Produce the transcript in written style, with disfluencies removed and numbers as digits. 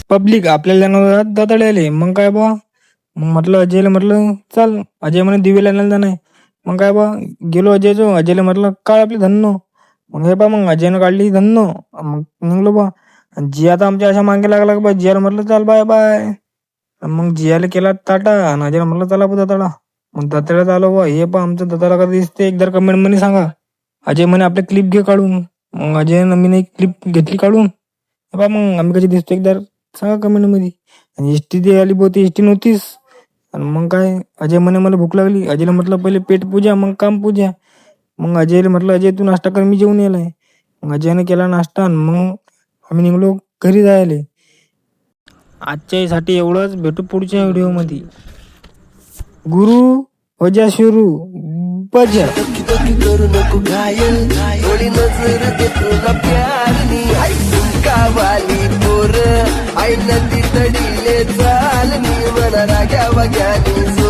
Public आपल्याला दताडे आले. मग काय बा, मग म्हटलं अजयला म्हटलं चाल. अजय म्हणे दिवेला आणायला नाही. मग काय बा गेलो अजयचो. अजयला म्हटलं काढ आपली धन्नो. मग हे बा मग अजयनं काढली धन्नो. मग निघलो बा. जी आता आमच्या अशा मागे लागला का बा, जियाला म्हटलं चाल बाय बाय. मग जियाला केला टाटा आणि अजयला म्हटलं चला बा दताडा. मग दताड्यात आलो बा. हे पा आमचं दताडा कधी दिसते एकदा कमेंट मध्ये सांगा. अजय म्हणे आपले क्लिप घे काढून. मग अजयनं मी क्लिप घेतली काढून. बा मग आम्ही कशी दिसतो एकदा सांगा कमेंट मध्ये. आणि एसटी ती आली बहुती एसटी नव्हतीच. आणि मग काय अजय म्हणे मला भूक लागली. अजयला म्हटलं पहिले पेट पूजा मग काम पूजा. मग अजयला म्हटलं अजय तू नाश्ता कर मी जेवून येलाय. मग अजयने केला नाश्ता आणि मग आम्ही निघलो घरी जायला. आजच्यासाठी एवढंच. भेटू पुढच्या व्हिडिओमध्ये. गुरु वजा सुरू बजा. करू नको घायल, थोडी नजर दे तुला प्यारनी. कावाली पोर आई नदी तडीले चाल मी म्हणा राग्या वाग्यानी.